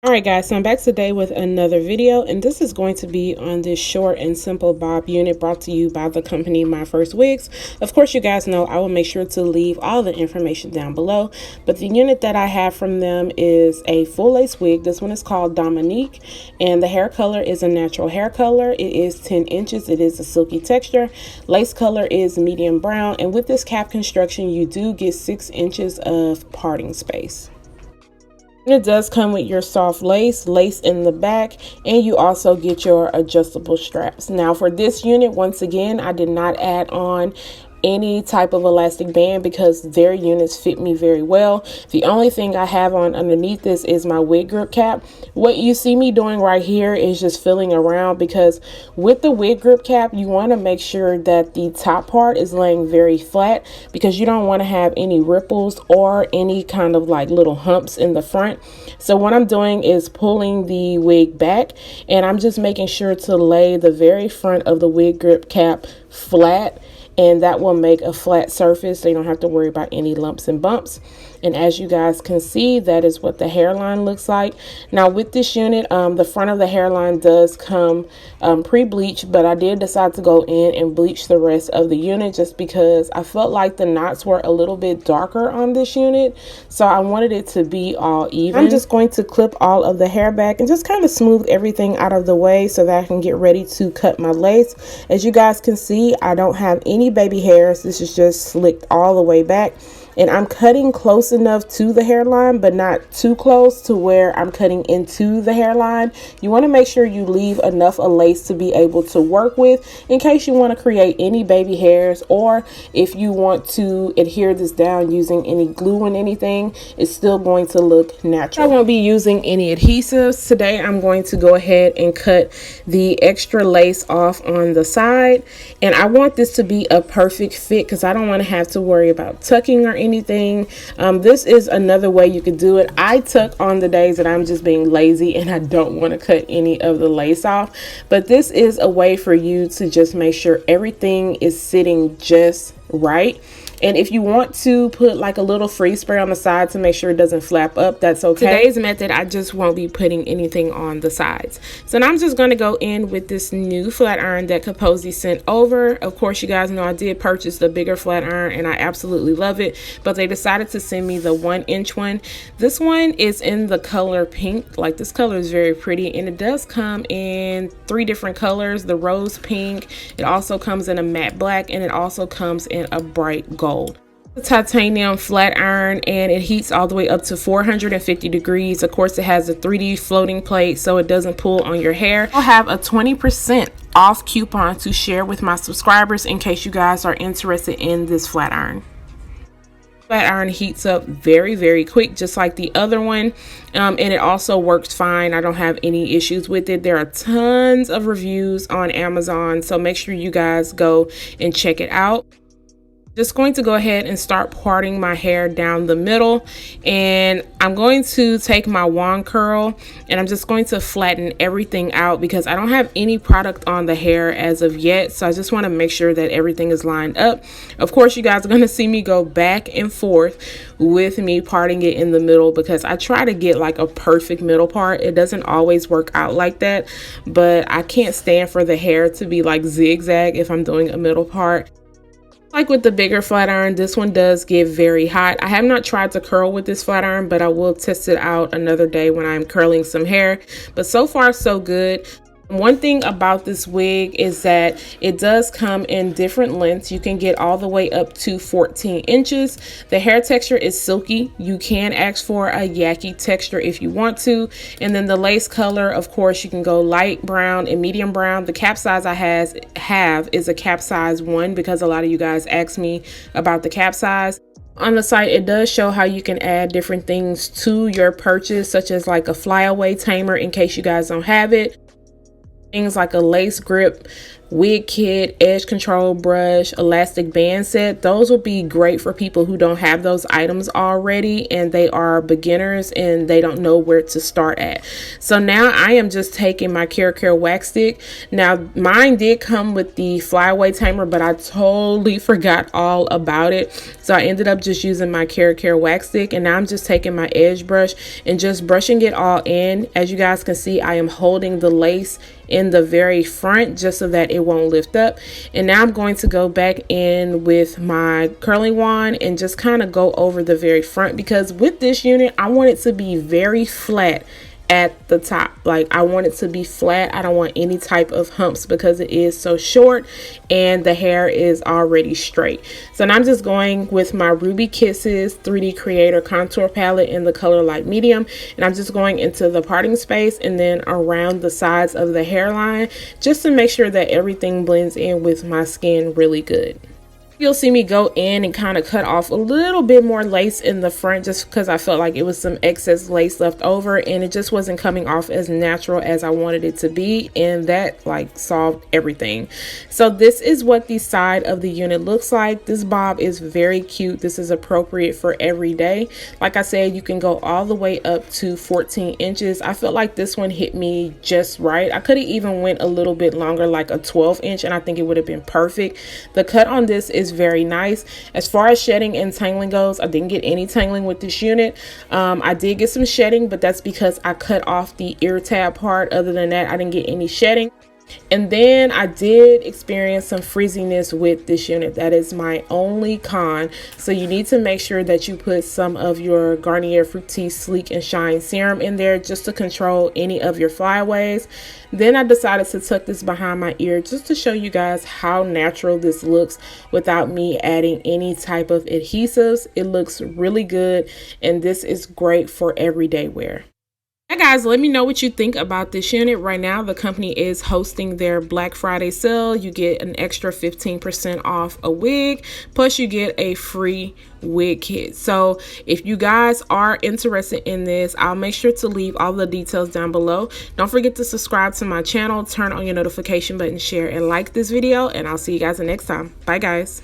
Alright guys, so I'm back today with another video, and this is going to be on this short and simple bob unit brought to you by the company Myfirstwigs. Of course, you guys know I will make sure to leave all the information down below, but the unit that I have from them is a full lace wig. This one is called Dominique, and the hair color is a natural hair color. It is 10 inches. It is a silky texture. Lace color is medium brown, and with this cap construction, you do get 6 inches of parting space. It does come with your soft lace in the back, and you also get your adjustable straps. Now for this unit, once again, I did not add on any type of elastic band because their units fit me very well. The only thing I have on underneath this is my wig grip cap. What you see me doing right here is just filling around, because with the wig grip cap you want to make sure that the top part is laying very flat, because you don't want to have any ripples or any kind of like little humps in the front. So what I'm doing is pulling the wig back, and I'm just making sure to lay the very front of the wig grip cap flat, and that will make a flat surface so you don't have to worry about any lumps and bumps. And as you guys can see, that is what the hairline looks like. Now with this unit, the front of the hairline does come pre-bleached, but I did decide to go in and bleach the rest of the unit just because I felt like the knots were a little bit darker on this unit, so I wanted it to be all even. I'm just going to clip all of the hair back and just kind of smooth everything out of the way so that I can get ready to cut my lace. As you guys can see, I don't have any baby hairs. This is just slicked all the way back. And I'm cutting close enough to the hairline, but not too close to where I'm cutting into the hairline. You want to make sure you leave enough of lace to be able to work with in case you want to create any baby hairs, or if you want to adhere this down using any glue and anything, it's still going to look natural. I won't be using any adhesives today. I'm going to go ahead and cut the extra lace off on the side, and I want this to be a perfect fit because I don't want to have to worry about tucking or anything. This is another way you could do it. I tuck on the days that I'm just being lazy and I don't want to cut any of the lace off, but this is a way for you to just make sure everything is sitting just right. And if you want to put like a little freeze spray on the side to make sure it doesn't flap up, that's okay. Today's method, I just won't be putting anything on the sides. So now I'm just going to go in with this new flat iron that Kaposi sent over. Of course, you guys know I did purchase the bigger flat iron and I absolutely love it, but they decided to send me the 1-inch one. This one is in the color pink. Like, this color is very pretty, and it does come in 3 different colors. The rose pink, it also comes in a matte black, and it also comes in a bright gold. The titanium flat iron, and it heats all the way up to 450 degrees. Of course, it has a 3D floating plate so it doesn't pull on your hair. I'll have a 20% off coupon to share with my subscribers in case you guys are interested in this flat iron. Flat iron heats up very quick, just like the other one, and it also works fine. I don't have any issues with it. There are tons of reviews on Amazon, so make sure you guys go and check it out. Just going to go ahead and start parting my hair down the middle, and I'm going to take my wand curl and I'm just going to flatten everything out because I don't have any product on the hair as of yet, so I just want to make sure that everything is lined up. Of course, you guys are going to see me go back and forth with me parting it in the middle because I try to get like a perfect middle part. It doesn't always work out like that, but I can't stand for the hair to be like zigzag if I'm doing a middle part. Like with the bigger flat iron, this one does get very hot. I have not tried to curl with this flat iron, but I will test it out another day when I'm curling some hair. But so far, so good. One thing about this wig is that it does come in different lengths. You can get all the way up to 14 inches. The hair texture is silky. You can ask for a yaki texture if you want to. And then the lace color, of course, you can go light brown and medium brown. The cap size I have is a cap size 1 because a lot of you guys ask me about the cap size. On the site, it does show how you can add different things to your purchase, such as like a Flyaway Tamer in case you guys don't have it. Things like a lace grip wig kit, edge control brush, elastic band set. Those will be great for people who don't have those items already and they are beginners and they don't know where to start at. So now I am just taking my Care wax stick. Now mine did come with the Flyaway Tamer, but I totally forgot all about it. So I ended up just using my Care wax stick, and now I'm just taking my edge brush and just brushing it all in. As you guys can see, I am holding the lace in the very front just so that it won't lift up. And now I'm going to go back in with my curling wand and just kind of go over the very front, because with this unit I want it to be very flat at the top. Like, I want it to be flat. I don't want any type of humps because it is so short and the hair is already straight. So now I'm just going with my Ruby Kisses 3D Creator contour palette in the color light medium, and I'm just going into the parting space and then around the sides of the hairline just to make sure that everything blends in with my skin really good. You'll see me go in and kind of cut off a little bit more lace in the front just because I felt like it was some excess lace left over and it just wasn't coming off as natural as I wanted it to be, and that like solved everything. So this is what the side of the unit looks like. This bob is very cute. This is appropriate for every day. Like I said, you can go all the way up to 14 inches. I felt like this one hit me just right. I could have even went a little bit longer, like a 12 inch, and I think it would have been perfect. The cut on this is very nice. As far as shedding and tangling goes, I didn't get any tangling with this unit. I did get some shedding, but that's because I cut off the ear tab part. Other than that, I didn't get any shedding. And then I did experience some frizziness with this unit. That is my only con. So you need to make sure that you put some of your Garnier Fructis Sleek and Shine serum in there just to control any of your flyaways. Then I decided to tuck this behind my ear just to show you guys how natural this looks without me adding any type of adhesives. It looks really good, and this is great for everyday wear. Hey guys, let me know what you think about this unit. Right now, the company is hosting their Black Friday sale. You get an extra 15% off a wig, plus you get a free wig kit. So if you guys are interested in this, I'll make sure to leave all the details down below. Don't forget to subscribe to my channel, turn on your notification button, share and like this video, and I'll see you guys the next time. Bye guys.